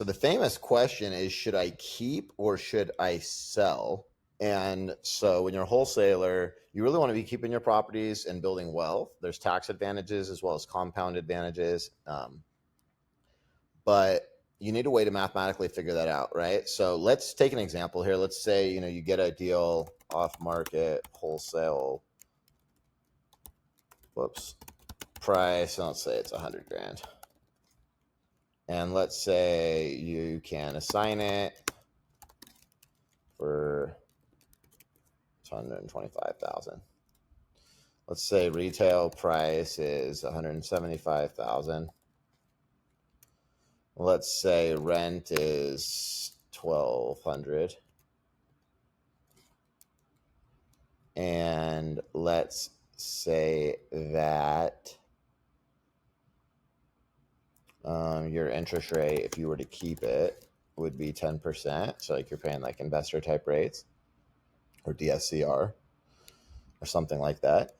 So the famous question is, should I keep or should I sell? And so when you're a wholesaler, you really want to be keeping your properties and building wealth. There's tax advantages as well as compound advantages. But you need a way to mathematically figure that out, right? So let's take an example here. Let's say, you get a deal off market wholesale, price, and let's say it's 100 grand. And let's say you can assign it for 125,000. Let's say retail price is 175,000. Let's say rent is 1,200. And let's say that your interest rate, if you were to keep it, would be 10%. So like you're paying like investor type rates or DSCR or something like that.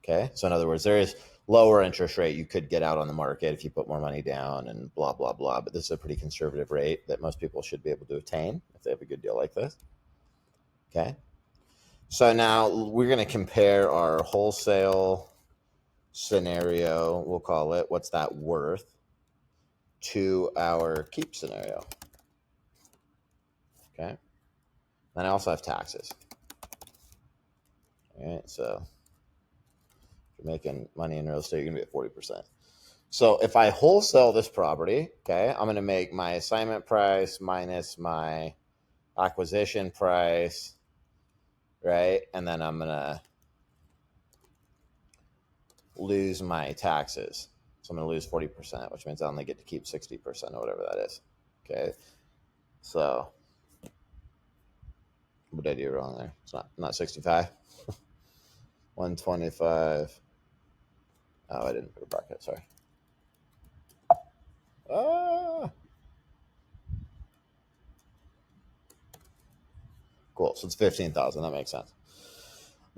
Okay. So in other words, there is lower interest rate you could get out on the market if you put more money down and blah, blah, blah. But this is a pretty conservative rate that most people should be able to attain if they have a good deal like this. Okay. So now we're going to compare our wholesale scenario, we'll call it, what's that worth, to our keep scenario. Okay. Then I also have taxes. All right. So if you're making money in real estate, you're going to be at 40%. So if I wholesale this property, okay, I'm going to make my assignment price minus my acquisition price, right? And then I'm going to lose my taxes. So I'm going to lose 40%, which means I only get to keep 60% or whatever that is. Okay. So what did I do wrong there? It's not 65. 125. Oh, I didn't put a bracket. Sorry. Cool. So it's 15,000. That makes sense.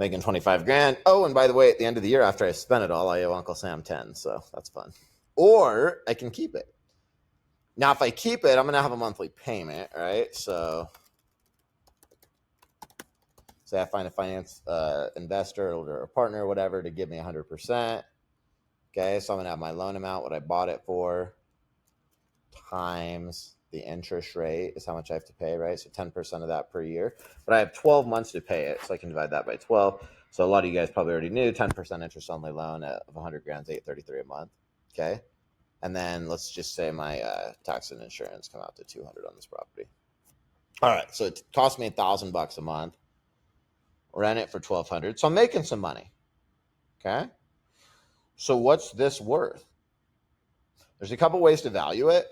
Making 25 grand. Oh, and by the way, at the end of the year, after I spend it all, I owe Uncle Sam 10. So that's fun. Or I can keep it. Now, if I keep it, I'm going to have a monthly payment, right? So say I find a finance investor or a partner or whatever to give me 100%. Okay, so I'm going to have my loan amount, what I bought it for, times the interest rate is how much I have to pay, right? So 10% of that per year. But I have 12 months to pay it, so I can divide that by 12. So a lot of you guys probably already knew 10% interest only loan of 100 grand is $833 a month. Okay, and then let's just say my tax and insurance come out to 200 on this property. All right, so it cost me $1,000 a month. Rent it for 1,200, so I'm making some money. Okay, so what's this worth? There's a couple ways to value it.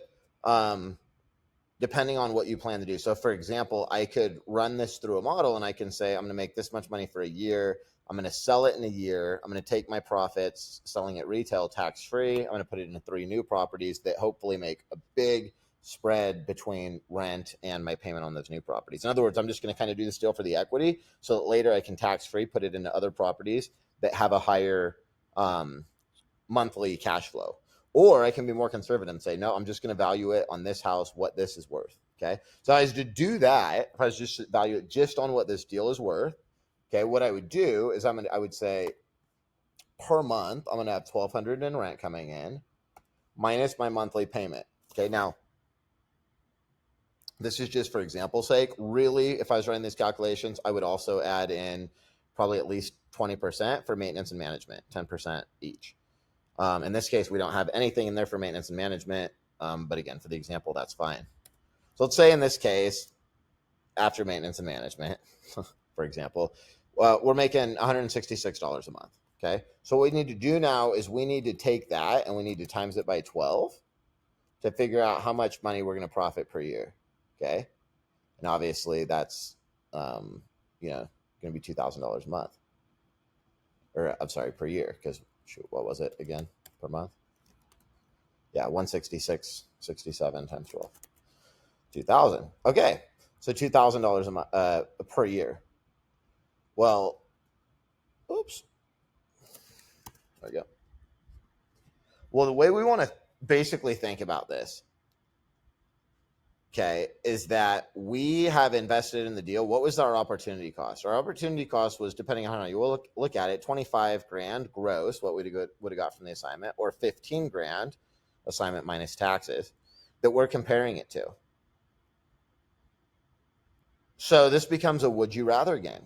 Depending on what you plan to do. So for example, I could run this through a model and I can say, I'm going to make this much money for a year. I'm going to sell it in a year. I'm going to take my profits selling it retail tax free. I'm going to put it into 3 new properties that hopefully make a big spread between rent and my payment on those new properties. In other words, I'm just going to kind of do this deal for the equity so that later I can tax free put it into other properties that have a higher monthly cash flow. Or I can be more conservative and say, no, I'm just going to value it on this house, what this is worth. Okay. So I was to do that, if I was just to value it just on what this deal is worth, okay, what I would do is I would say per month, I'm going to have $1,200 in rent coming in minus my monthly payment. Okay. Now, this is just for example's sake. Really, if I was running these calculations, I would also add in probably at least 20% for maintenance and management, 10% each. In this case, we don't have anything in there for maintenance and management. But again, for the example, that's fine. So let's say in this case, after maintenance and management, for example, we're making $166 a month. Okay. So what we need to do now is we need to take that and we need to times it by 12 to figure out how much money we're going to profit per year. Okay. And obviously that's, going to be $2,000 a month. Or I'm sorry, per year, because what was it again per month? Yeah, 166.67 times 12. 2,000. Okay, so $2,000 a month per year. Well, oops. There we go. Well, the way we want to basically think about this okay, is that we have invested in the deal. What was our opportunity cost? Our opportunity cost was, depending on how you look at it, 25 grand gross, what would have got from the assignment, or 15 grand assignment minus taxes that we're comparing it to. So this becomes a would you rather game.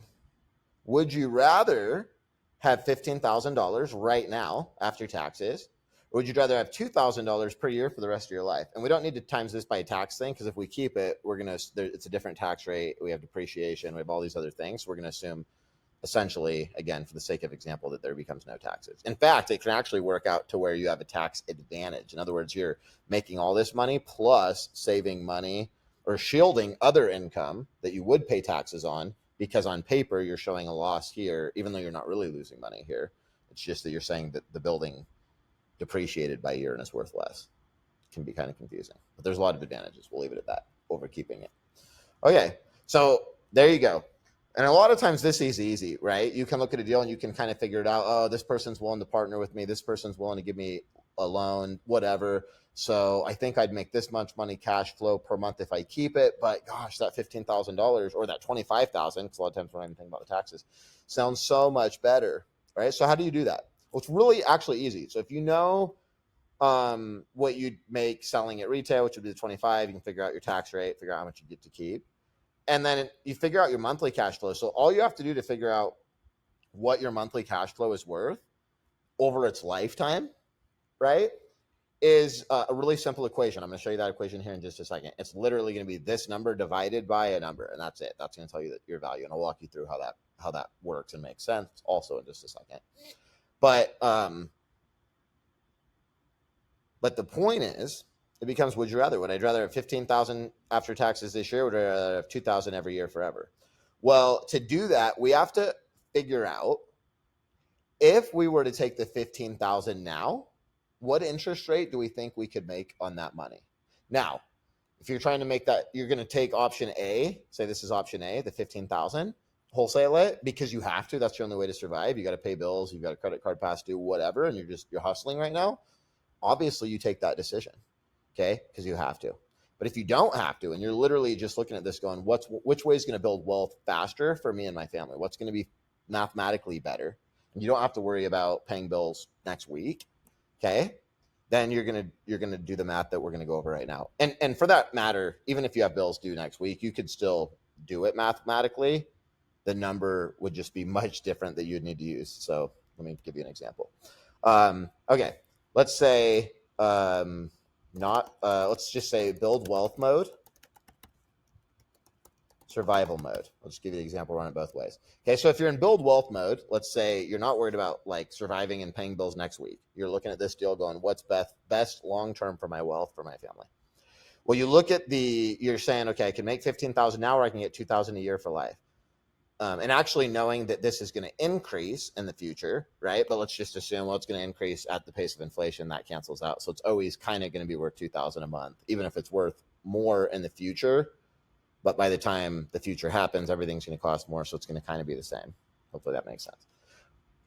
Would you rather have $15,000 right now after taxes, or would you rather have $2,000 per year for the rest of your life? And we don't need to times this by a tax thing, because if we keep it, it's a different tax rate. We have depreciation. We have all these other things. We're going to assume, essentially, again, for the sake of example, that there becomes no taxes. In fact, it can actually work out to where you have a tax advantage. In other words, you're making all this money plus saving money or shielding other income that you would pay taxes on, because on paper you're showing a loss here, even though you're not really losing money here. It's just that you're saying that the building depreciated by year and is worth less. It can be kind of confusing, but there's a lot of advantages. We'll leave it at that over keeping it. Okay, so there you go. And a lot of times this is easy, right? You can look at a deal and you can kind of figure it out. Oh, this person's willing to partner with me. This person's willing to give me a loan, whatever. So I think I'd make this much money cash flow per month if I keep it. But gosh, that $15,000 or that $25,000, because a lot of times when I'm thinking about the taxes, sounds so much better, right? So how do you do that? Well, it's really actually easy. So if you know what you'd make selling at retail, which would be the 25, you can figure out your tax rate, figure out how much you get to keep. And then you figure out your monthly cash flow. So all you have to do to figure out what your monthly cash flow is worth over its lifetime, right, is a really simple equation. I'm going to show you that equation here in just a second. It's literally going to be this number divided by a number, and that's it. That's going to tell you that your value, and I'll walk you through how that works and makes sense also in just a second. But the point is, it becomes, would you rather? Would I rather have 15,000 after taxes this year? Or would I rather have 2,000 every year forever? Well, to do that, we have to figure out, if we were to take the 15,000 now, what interest rate do we think we could make on that money? Now, if you're trying to make that, you're going to take option A, say this is option A, the 15,000, wholesale it because you have to. That's your only way to survive. You got to pay bills, you've got a credit card past due, whatever, and you're hustling right now. Obviously, you take that decision, okay, because you have to. But if you don't have to, and you're literally just looking at this going, which way is going to build wealth faster for me and my family? What's going to be mathematically better? And you don't have to worry about paying bills next week, okay? Then you're gonna do the math that we're gonna go over right now. And for that matter, even if you have bills due next week, you could still do it mathematically. The number would just be much different that you'd need to use. So let me give you an example. Okay, let's say let's just say build wealth mode, survival mode. I'll just give you an example, run it both ways. Okay, so if you're in build wealth mode, let's say you're not worried about like surviving and paying bills next week. You're looking at this deal going, what's best long-term for my wealth, for my family? Well, you look at you're saying, okay, I can make 15,000 now, or I can get 2,000 a year for life. And actually knowing that this is going to increase in the future, right? But let's just assume, well, it's going to increase at the pace of inflation. That cancels out. So it's always kind of going to be worth 2,000 a month, even if it's worth more in the future. But by the time the future happens, everything's going to cost more. So it's going to kind of be the same. Hopefully that makes sense.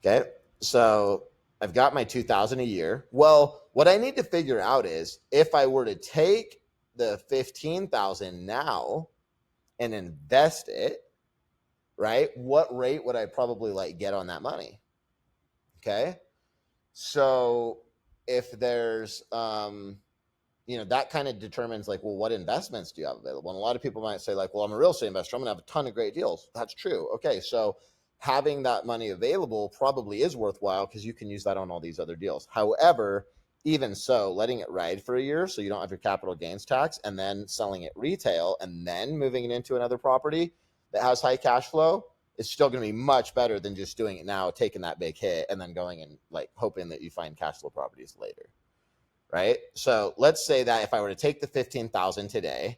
Okay. So I've got my 2,000 a year. Well, what I need to figure out is, if I were to take the 15,000 now and invest it, right, what rate would I probably get on that money? Okay. So if there's, that kind of determines well, what investments do you have available? And a lot of people might say well, I'm a real estate investor, I'm going to have a ton of great deals. That's true. Okay. So having that money available probably is worthwhile, because you can use that on all these other deals. However, even so, letting it ride for a year so you don't have your capital gains tax, and then selling it retail and then moving it into another property that has high cash flow, is still going to be much better than just doing it now, taking that big hit, and then going and hoping that you find cash flow properties later. Right? So let's say that if I were to take the 15,000 today,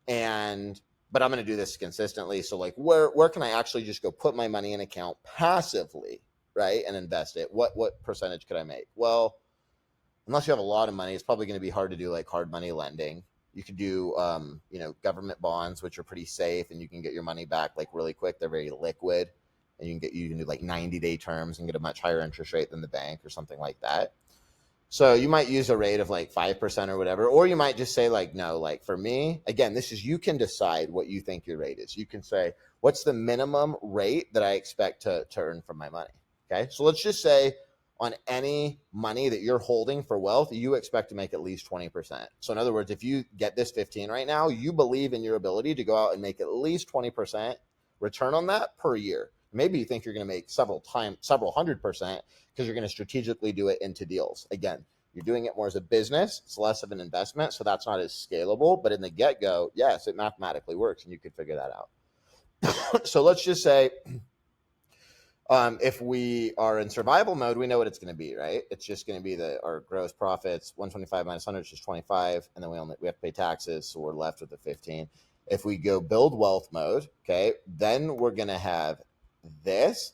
but I'm going to do this consistently. So where can I actually just go put my money in account passively, right, and invest it? What percentage could I make? Well, unless you have a lot of money, it's probably going to be hard to do hard money lending. You could do government bonds, which are pretty safe, and you can get your money back really quick. They're very liquid, and you can do 90-day terms and get a much higher interest rate than the bank or something like that. So you might use a rate of like 5% or whatever, or you might just say like, no, like for me, again, this is, you can decide what you think your rate is. You can say, what's the minimum rate that I expect to earn from my money? Okay. So let's just say on any money that you're holding for wealth, you expect to make at least 20%. So in other words, if you get this 15 right now, you believe in your ability to go out and make at least 20% return on that per year. Maybe you think you're going to make several 100%, because you're going to strategically do it into deals. Again, you're doing it more as a business. It's less of an investment, so that's not as scalable. But in the get-go, yes, it mathematically works, and you could figure that out. So let's just say if we are in survival mode, we know what it's going to be, right? It's just going to be our gross profits, 125 minus 100 is just 25, and then we have to pay taxes, so we're left with the 15. If we go build wealth mode, okay, then we're going to have this,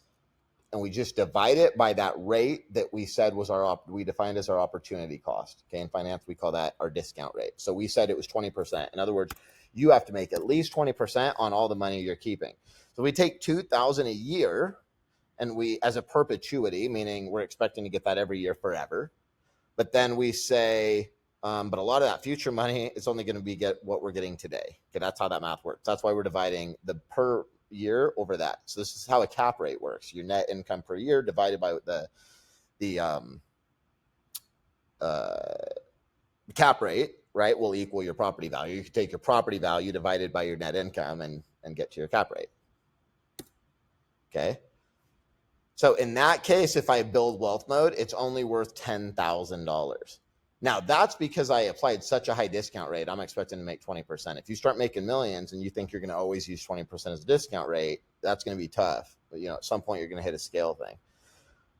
and we just divide it by that rate that we said was we defined as our opportunity cost. Okay, in finance, we call that our discount rate. So we said it was 20%. In other words, you have to make at least 20% on all the money you're keeping. So we take $2,000 a year, and we, as a perpetuity, meaning we're expecting to get that every year forever. But then we say, but a lot of that future money is only going to get what we're getting today. Okay, that's how that math works. That's why we're dividing the per year over that. So this is how a cap rate works. Your net income per year divided by the cap rate, right, will equal your property value. You can take your property value divided by your net income and get to your cap rate. Okay. So in that case, if I build wealth mode, it's only worth $10,000. Now, that's because I applied such a high discount rate. I'm expecting to make 20%. If you start making millions and you think you're going to always use 20% as a discount rate, that's going to be tough. But, at some point you're going to hit a scale thing.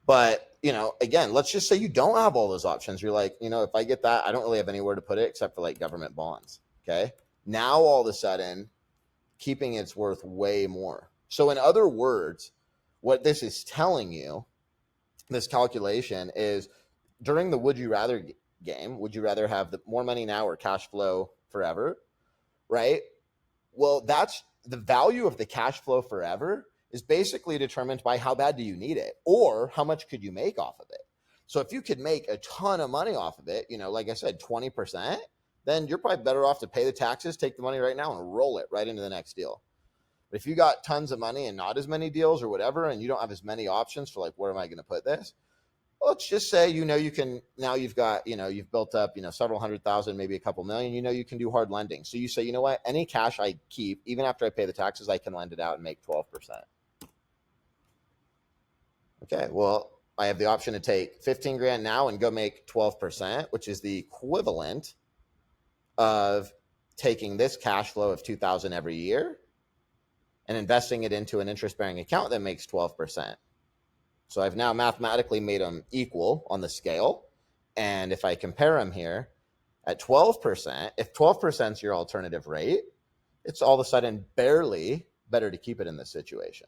But, again, let's just say you don't have all those options. You're like, if I get that, I don't really have anywhere to put it except for like government bonds. Okay. Now, all of a sudden, keeping it's worth way more. So in other words, what this is telling you, this calculation is, during the would you rather game, would you rather have the more money now or cash flow forever, right? Well, that's the value of the cash flow forever is basically determined by how bad do you need it, or how much could you make off of it. So if you could make a ton of money off of it, like I said, 20%, then you're probably better off to pay the taxes, take the money right now and roll it right into the next deal. But if you got tons of money and not as many deals or whatever, and you don't have as many options for like, where am I going to put this? Let's just say, you can, now you've got, you've built up, several 100,000, maybe a couple million, you can do hard lending. So you say, you know what, any cash I keep, even after I pay the taxes, I can lend it out and make 12%. Okay, well, I have the option to take 15 grand now and go make 12%, which is the equivalent of taking this cash flow of 2,000 every year and investing it into an interest-bearing account that makes 12%. So I've now mathematically made them equal on the scale. And if I compare them here at 12%, if 12% is your alternative rate, it's all of a sudden barely better to keep it in this situation.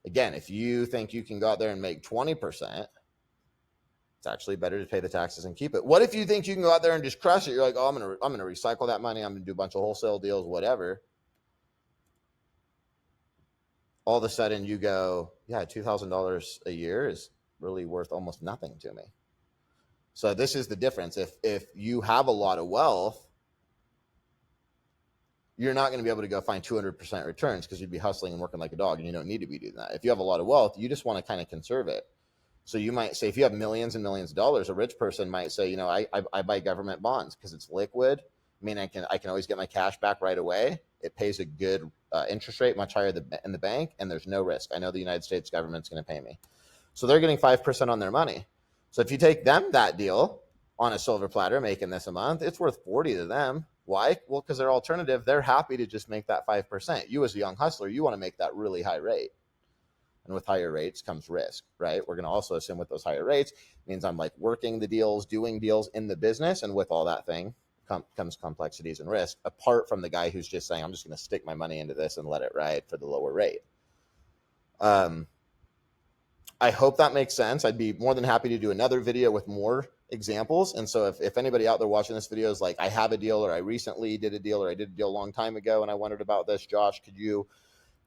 Again, if you think you can go out there and make 20%, it's actually better to pay the taxes and keep it. What if you think you can go out there and just crush it? You're like, oh, I'm gonna recycle that money. I'm gonna do a bunch of wholesale deals, whatever. All of a sudden you go, yeah, $2,000 a year is really worth almost nothing to me. So this is the difference. If you have a lot of wealth, you're not going to be able to go find 200% returns because you'd be hustling and working like a dog, and you don't need to be doing that. If you have a lot of wealth, you just want to kind of conserve it. So you might say, if you have millions and millions of dollars, a rich person might say, I buy government bonds because it's liquid. I mean, I can always get my cash back right away. It pays a good interest rate, much higher in the bank, and there's no risk. I know the United States government's going to pay me. So they're getting 5% on their money. So if you take them that deal on a silver platter, making this a month, it's worth 40 to them. Why? Well, because they're alternative. They're happy to just make that 5%. You as a young hustler, you want to make that really high rate. And with higher rates comes risk, right? We're going to also assume with those higher rates means I'm like working the deals, doing deals in the business. And with all that thing comes complexities and risk, apart from the guy who's just saying, I'm just going to stick my money into this and let it ride for the lower rate. I hope that makes sense. I'd be more than happy to do another video with more examples. And so if anybody out there watching this video is like, I have a deal, or I recently did a deal, or I did a deal a long time ago and I wondered about this, Josh, could you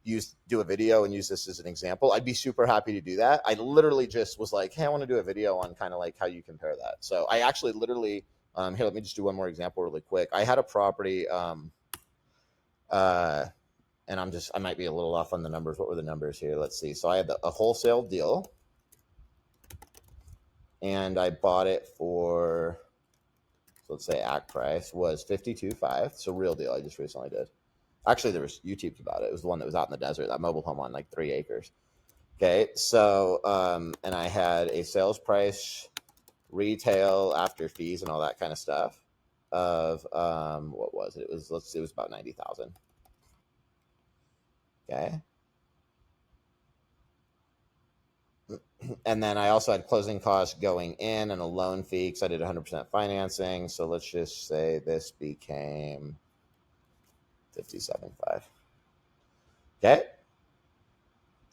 do a video and use this as an example, I'd be super happy to do that. I literally just was like, hey, I want to do a video on kind of like how you compare that. So I actually literally, here, let me just do one more example really quick. I had a property, and I might be a little off on the numbers. What were the numbers here? Let's see. So I had a wholesale deal, and I bought it for, so let's say act price was 52.5. So real deal. I just recently did. Actually, there was YouTube's about it. It was the one that was out in the desert, that mobile home on like 3 acres. Okay, so and I had a sales price, retail after fees and all that kind of stuff of what was it? It was about 90,000. Okay, and then I also had closing costs going in and a loan fee because I did 100% financing. So let's just say this became 57.5. Okay.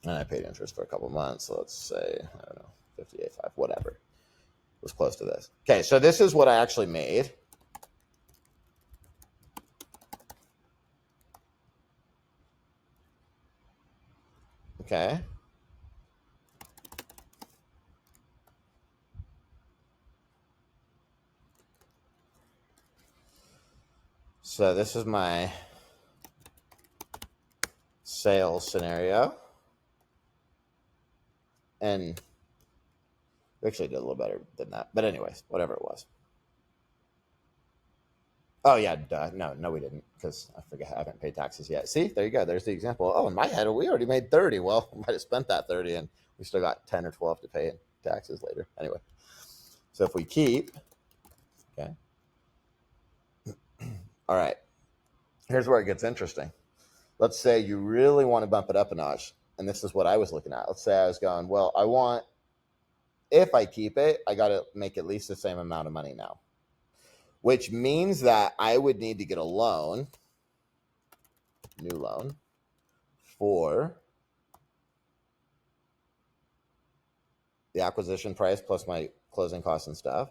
And I paid interest for a couple months. So let's say, I don't know, 58.5, whatever. It was close to this. Okay, so this is what I actually made. Okay. So this is my sales scenario. And we actually did a little better than that. But anyways, whatever it was. Oh, yeah, duh. No, we didn't, because I forget I haven't paid taxes yet. See, there you go. There's the example. Oh, in my head, we already made 30. Well, we might have spent that 30, and we still got 10 or 12 to pay in taxes later. Anyway, so if we keep, okay. All right, here's where it gets interesting. Let's say you really want to bump it up a notch, and this is what I was looking at. Let's say I was going, well, if I keep it, I got to make at least the same amount of money now, which means that I would need to get a loan, new loan, for the acquisition price plus my closing costs and stuff,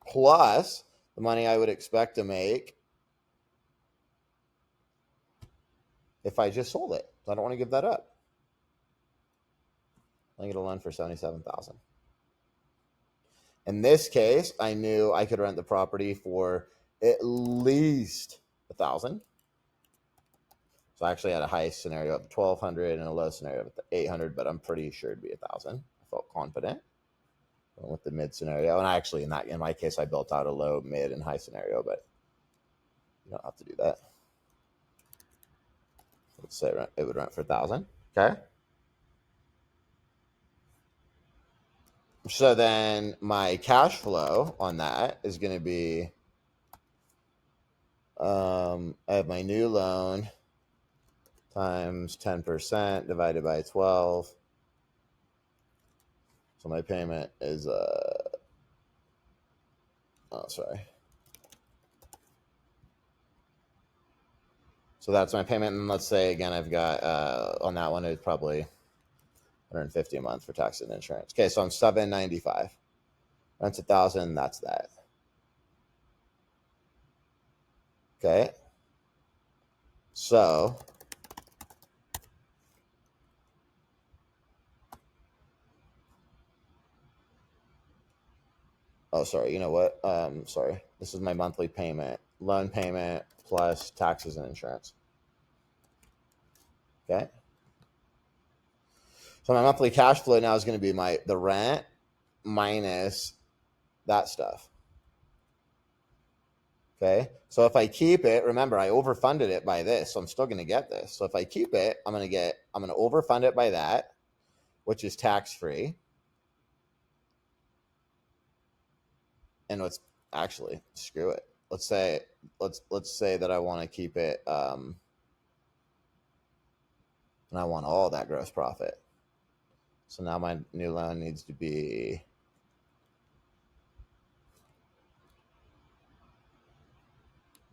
plus the money I would expect to make if I just sold it. I don't want to give that up. I get a loan for 77,000. In this case, I knew I could rent the property for at least 1,000. So I actually had a high scenario of 1,200 and a low scenario of 800, but I'm pretty sure it'd be 1,000. I felt confident with the mid scenario, and I actually in my case I built out a low, mid, and high scenario, but you don't have to do that. Let's say it would rent for 1,000. Okay. So then my cash flow on that is going to be, I have my new loan times 10% divided by 12. So my payment is, sorry. So that's my payment. And let's say, again, I've got, on that one, it's probably 150 a month for tax and insurance. Okay, so I'm $795. Rent's 1,000. That's that. Okay. So sorry. You know what? Sorry. This is my monthly payment, loan payment plus taxes and insurance. Okay. So my monthly cash flow now is going to be the rent minus that stuff. Okay. So if I keep it, remember I overfunded it by this, so I'm still going to get this. So if I keep it, I'm going to overfund it by that, which is tax free. And let's actually screw it. Let's say that I want to keep it, and I want all that gross profit. So now my new loan needs to be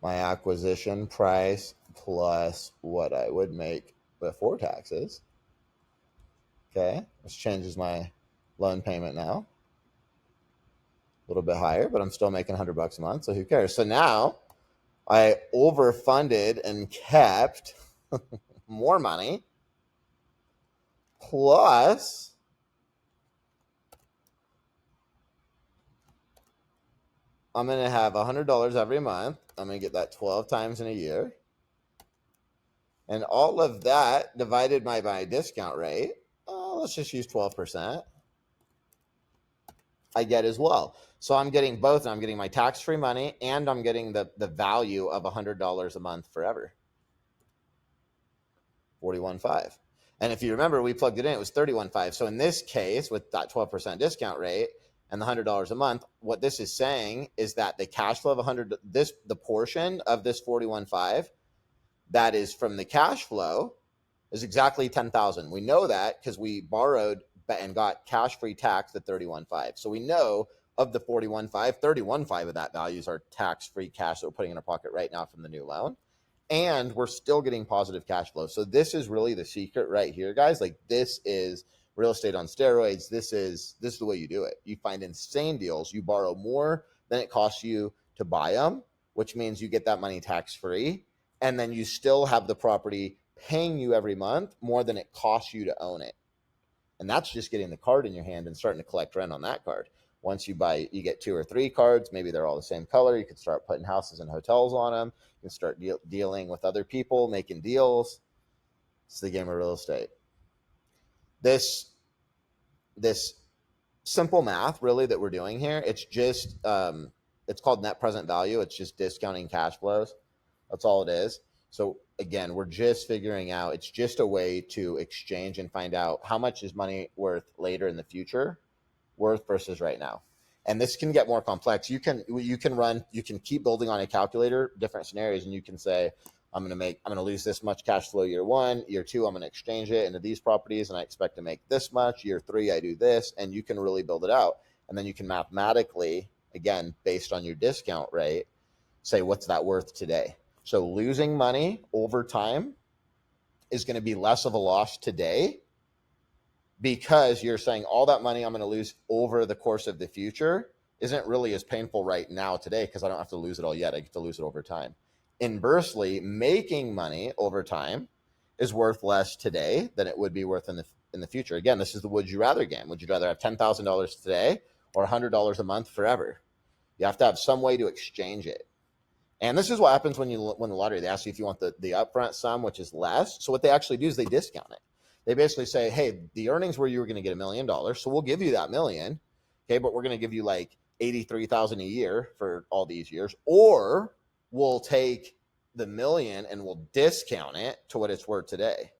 my acquisition price plus what I would make before taxes. Okay, which changes my loan payment now. A little bit higher, but I'm still making $100 a month, so who cares? So now I overfunded and kept more money. Plus, I'm going to have $100 every month. I'm going to get that 12 times in a year. And all of that divided by my discount rate, let's just use 12%, I get as well. So I'm getting both. I'm getting my tax-free money and I'm getting the value of $100 a month forever. 41.5. And if you remember, we plugged it in, it was 31.5. So in this case, with that 12% discount rate and the $100 a month, what this is saying is that the cash flow of 100, the portion of this 41.5 that is from the cash flow is exactly 10,000. We know that because we borrowed and got cash-free tax at 31.5. So we know of the 41.5, 31.5 of that value is our tax-free cash that we're putting in our pocket right now from the new loan. And we're still getting positive cash flow. So this is really the secret right here, guys. Like, this is real estate on steroids. This is the way you do it. You find insane deals. You borrow more than it costs you to buy them, which means you get that money tax-free. And then you still have the property paying you every month more than it costs you to own it. And that's just getting the card in your hand and starting to collect rent on that card. Once you buy, you get 2 or 3 cards, maybe they're all the same color. You can start putting houses and hotels on them. You can start dealing with other people, making deals. It's the game of real estate. This simple math, really, that we're doing here, it's just, it's called net present value. It's just discounting cash flows. That's all it is. So again, we're just figuring out, it's just a way to exchange and find out how much is money worth later in the future worth versus right now. And this can get more complex. You can keep building on a calculator, different scenarios, and you can say, I'm going to lose this much cash flow year 1, year 2, I'm going to exchange it into these properties and I expect to make this much. Year 3, I do this, and you can really build it out. And then you can mathematically, again, based on your discount rate, say, what's that worth today? So losing money over time is going to be less of a loss today because you're saying all that money I'm going to lose over the course of the future isn't really as painful right now today because I don't have to lose it all yet. I get to lose it over time. Inversely, making money over time is worth less today than it would be worth in the future. Again, this is the would you rather game. Would you rather have $10,000 today or $100 a month forever? You have to have some way to exchange it. And this is what happens when you win the lottery. They ask you if you want the upfront sum, which is less. So what they actually do is they discount it. They basically say, hey, the earnings were you were going to get $1 million, so we'll give you that $1 million, okay, but we're going to give you like $83,000 a year for all these years, or we'll take the $1 million and we'll discount it to what it's worth today.